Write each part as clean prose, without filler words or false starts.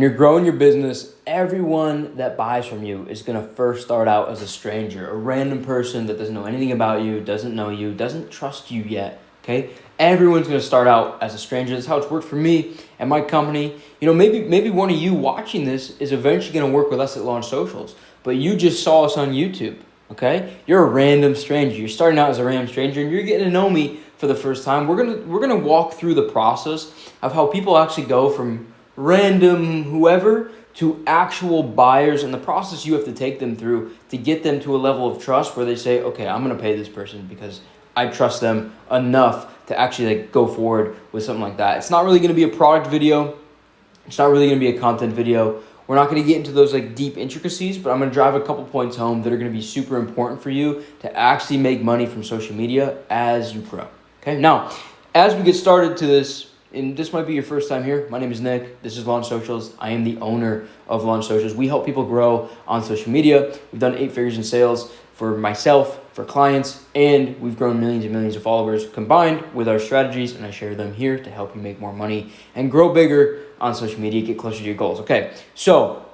When you're growing your business, everyone that buys from you is going to first start out as a stranger, a random person that doesn't know anything about you, doesn't know you, doesn't trust you yet, okay? Everyone's going to start out as a stranger. That's how it's worked for me and my company. Maybe one of you watching this is eventually going to work with us at Launch Socials, but you just saw us on YouTube, okay? You're a random stranger. You're starting out as a random stranger, and you're getting to know me for the first time. We're gonna walk through the process of how people actually go from random whoever to actual buyers, and the process you have to take them through to get them to a level of trust where they say, okay, I'm going to pay this person because I trust them enough to actually go forward with something like that. It's not really going to be a product video. It's not really going to be a content video. We're not going to get into those deep intricacies, but I'm going to drive a couple points home that are going to be super important for you to actually make money from social media as you grow. Okay, now, as we get started to this, and this might be your first time here, my name is Nick. This is Launch Socials. I am the owner of Launch Socials. We help people grow on social media. We've done 8 figures in sales for myself, for clients, and we've grown millions and millions of followers combined with our strategies, and I share them here to help you make more money and grow bigger on social media, get closer to your goals. Okay, so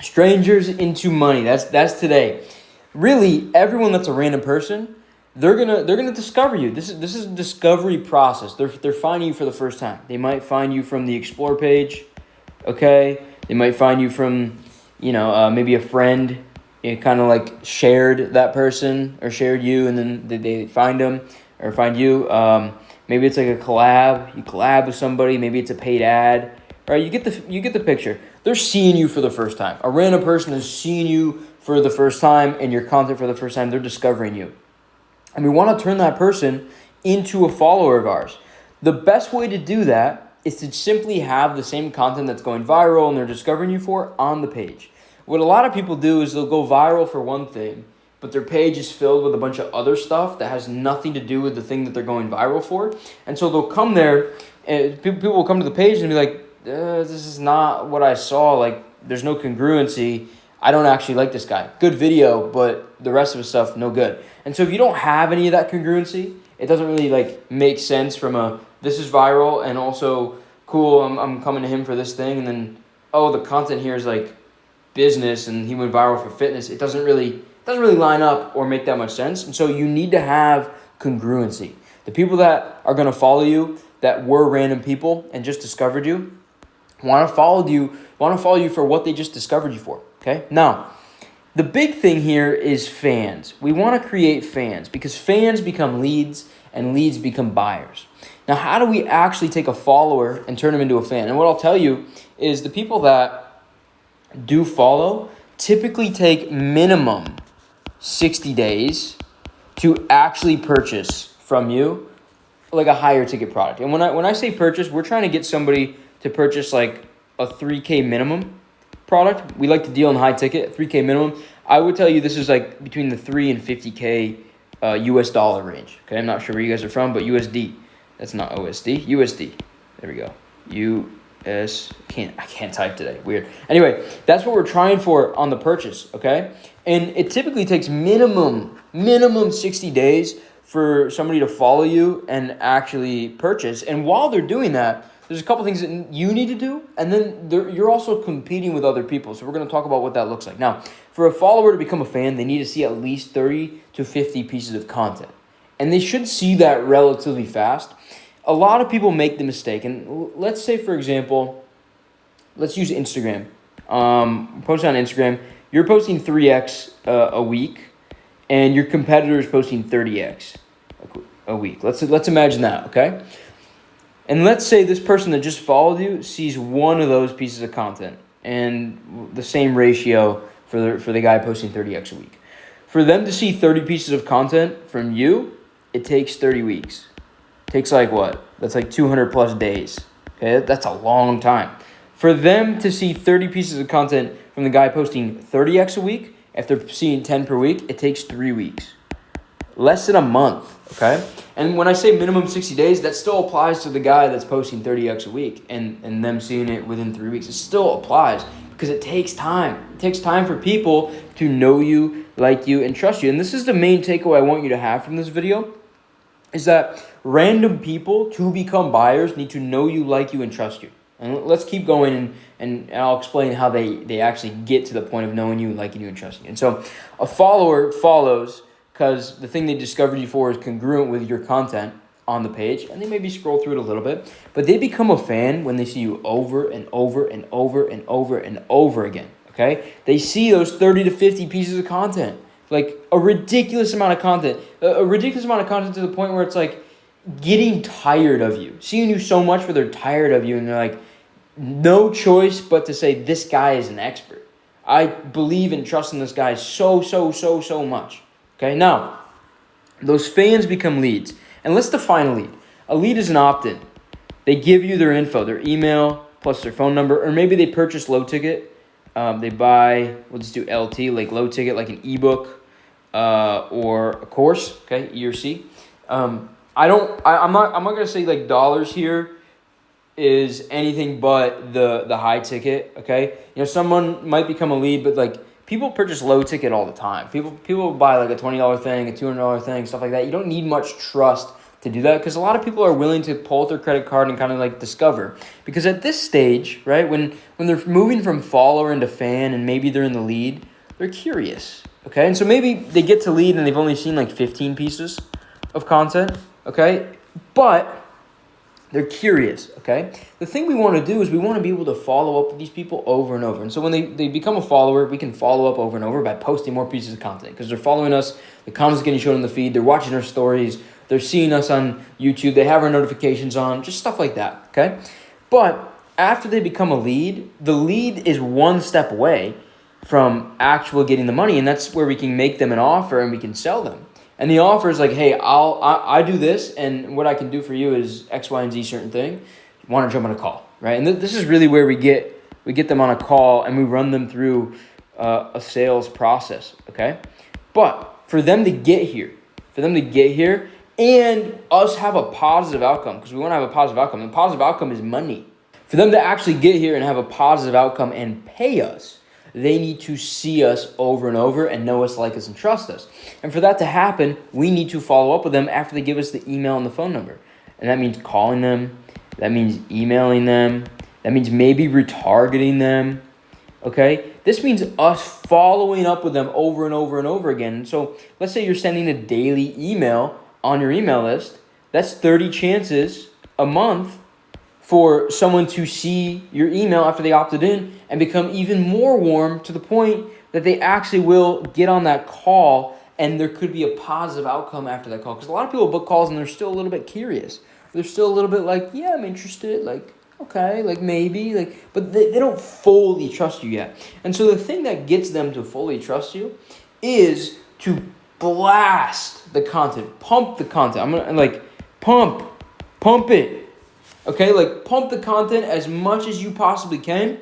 strangers into money. That's today. Really, everyone that's a random person, they're gonna discover you. This is a discovery process. They're finding you for the first time. They might find you from the explore page, okay? They might find you from, maybe a friend, kind of shared that person or shared you, and then they find them or find you. Maybe it's a collab. You collab with somebody. Maybe it's a paid ad. Right? You get the picture. They're seeing you for the first time. A random person is seeing you for the first time and your content for the first time. They're discovering you. And we want to turn that person into a follower of ours. The best way to do that is to simply have the same content that's going viral and they're discovering you for on the page. What a lot of people do is they'll go viral for one thing, but their page is filled with a bunch of other stuff that has nothing to do with the thing that they're going viral for. And so they'll come there, and people will come to the page and be like, this is not what I saw. There's no congruency. I don't actually like this guy. Good video, but the rest of his stuff, no good. And so if you don't have any of that congruency, it doesn't really make sense from this is viral and also cool, I'm coming to him for this thing, and then the content here is business and he went viral for fitness. It doesn't really line up or make that much sense. And so you need to have congruency. The people that are going to follow you that were random people and just discovered you want to follow you for what they just discovered you for. Okay? Now, the big thing here is fans. We want to create fans because fans become leads and leads become buyers. Now, how do we actually take a follower and turn them into a fan? And what I'll tell you is the people that do follow typically take minimum 60 days to actually purchase from you a higher ticket product. And when I say purchase, we're trying to get somebody to purchase a $3K minimum product. We like to deal in high ticket, $3K minimum. I would tell you this is between the $3 and $50K US dollar range. Okay, I'm not sure where you guys are from, but USD. That's not OSD. USD. There we go. I can't type today. Weird. Anyway, that's what we're trying for on the purchase. Okay, and it typically takes minimum 60 days for somebody to follow you and actually purchase. And while they're doing that, there's a couple things that you need to do, and then you're also competing with other people. So we're going to talk about what that looks like. Now, for a follower to become a fan, they need to see at least 30 to 50 pieces of content. And they should see that relatively fast. A lot of people make the mistake. And let's say, for example, let's use Instagram. Post on Instagram. You're posting 3x a week, and your competitor is posting 30x a week. Let's imagine that, okay? And let's say this person that just followed you sees one of those pieces of content and the same ratio for the guy posting 30x a week. For them to see 30 pieces of content from you, it takes 30 weeks. It takes what? That's 200 plus days. Okay, that's a long time. For them to see 30 pieces of content from the guy posting 30x a week, if they're seeing 10 per week, it takes 3 weeks. Less than a month, okay? And when I say minimum 60 days, that still applies to the guy that's posting 30x a week and them seeing it within 3 weeks. It still applies because it takes time. It takes time for people to know you, like you, and trust you. And this is the main takeaway I want you to have from this video, is that random people to become buyers need to know you, like you, and trust you, And let's keep going, and I'll explain how they actually get to the point of knowing you, liking you, and trusting you. And so a follower follows because the thing they discovered you for is congruent with your content on the page, and they maybe scroll through it a little bit, but they become a fan when they see you over and over and over and over and over again, okay? They see those 30 to 50 pieces of content, like a ridiculous amount of content to the point where it's like getting tired of you, seeing you so much where they're tired of you, and they're like, no choice but to say, this guy is an expert. I believe and trust in this guy so much, okay? Now, those fans become leads. And let's define a lead. A lead is an opt-in. They give you their info, their email, plus their phone number, or maybe they purchase low ticket. They buy, we'll just do LT, like low ticket, like an ebook or a course, okay, E or C. I'm not gonna say like dollars here is anything but the high ticket, okay? You know, someone might become a lead, but like people purchase low ticket all the time. People buy like a $20 thing, a $200 thing, stuff like that. You don't need much trust to do that because a lot of people are willing to pull out their credit card and kind of like discover. Because at this stage, right, when they're moving from follower into fan and maybe they're in the lead, they're curious, okay? And so maybe they get to lead and they've only seen like 15 pieces of content, okay? But they're curious, okay? The thing we want to do is we want to be able to follow up with these people over and over. And so when they become a follower, we can follow up over and over by posting more pieces of content because they're following us, the comments are getting shown in the feed, they're watching our stories, they're seeing us on YouTube, they have our notifications on, just stuff like that, okay? But after they become a lead, the lead is one step away from actual getting the money, and that's where we can make them an offer and we can sell them. And the offer is like, hey, I do this, and what I can do for you is X, Y, and Z certain thing. You want to jump on a call, right? And this is really where we get them on a call and we run them through a sales process, okay? But for them to get here, and us have a positive outcome, because we want to have a positive outcome. And the positive outcome is money. For them to actually get here and have a positive outcome and pay us, they need to see us over and over and know us, like us, and trust us. And for that to happen, we need to follow up with them after they give us the email and the phone number. And that means calling them. That means emailing them. That means maybe retargeting them. Okay? This means us following up with them over and over and over again. So let's say you're sending a daily email on your email list. That's 30 chances a month for someone to see your email after they opted in and become even more warm to the point that they actually will get on that call and there could be a positive outcome after that call. Because a lot of people book calls and they're still a little bit curious. They're still a little bit like, yeah, I'm interested, like, okay, like maybe, like, but they don't fully trust you yet. And so the thing that gets them to fully trust you is to blast the content, pump the content. I'm gonna like pump it. Okay, like pump the content as much as you possibly can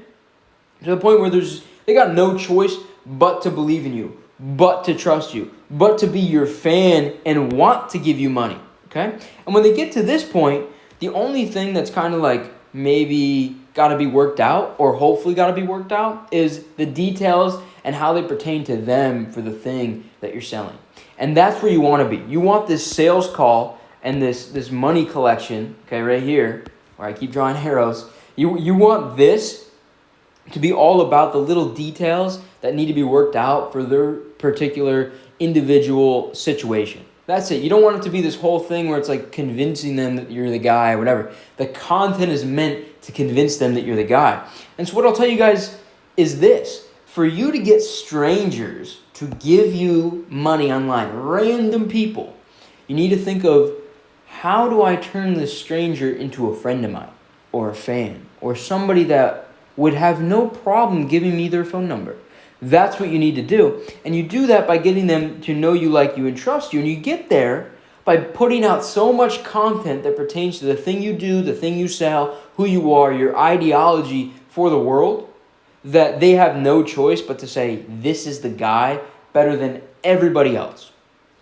to the point where they got no choice but to believe in you, but to trust you, but to be your fan and want to give you money, okay? And when they get to this point, the only thing that's kind of like maybe got to be worked out or hopefully got to be worked out is the details and how they pertain to them for the thing that you're selling. And that's where you want to be. You want this sales call and this money collection, okay, right here, where I keep drawing arrows, you want this to be all about the little details that need to be worked out for their particular individual situation. That's it. You don't want it to be this whole thing where it's like convincing them that you're the guy or whatever. The content is meant to convince them that you're the guy. And so what I'll tell you guys is this. For you to get strangers to give you money online, random people, you need to think of, how do I turn this stranger into a friend of mine or a fan or somebody that would have no problem giving me their phone number? That's what you need to do. And you do that by getting them to know you, like you, and trust you. And you get there by putting out so much content that pertains to the thing you do, the thing you sell, who you are, your ideology for the world, that they have no choice but to say, this is the guy better than everybody else.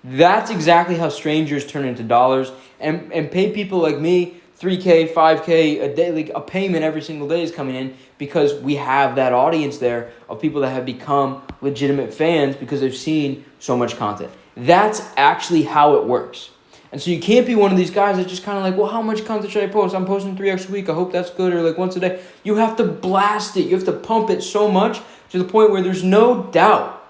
That's exactly how strangers turn into dollars and pay people like me $3K, $5K a day, like a payment every single day is coming in because we have that audience there of people that have become legitimate fans because they've seen so much content. That's actually how it works. And so you can't be one of these guys that just kind of like, well, how much content should I post? I'm posting 3 extra a week. I hope that's good, or like once a day. You have to blast it. You have to pump it so much to the point where there's no doubt.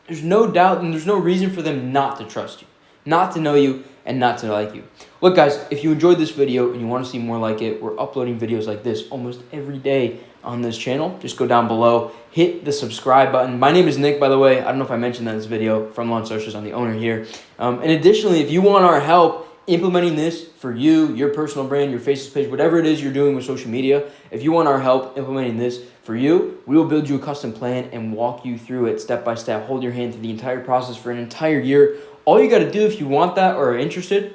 There's no doubt and there's no reason for them not to trust you, not to know you, and not to like you. Look, guys, if you enjoyed this video and you want to see more like it, we're uploading videos like this almost every day on this channel. Just go down below, hit the subscribe button. My name is Nick, by the way. I don't know if I mentioned that in this video, from Launch Socials. I'm the owner here. And additionally, if you want our help implementing this for you, your personal brand, your Facebook page, whatever it is you're doing with social media, if you want our help implementing this for you, we will build you a custom plan and walk you through it step by step, hold your hand through the entire process for an entire year. All you got to do if you want that or are interested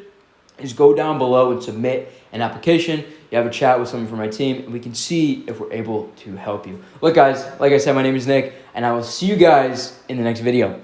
is go down below and submit an application. You have a chat with someone from my team, and we can see if we're able to help you. Look, guys, like I said, my name is Nick, and I will see you guys in the next video.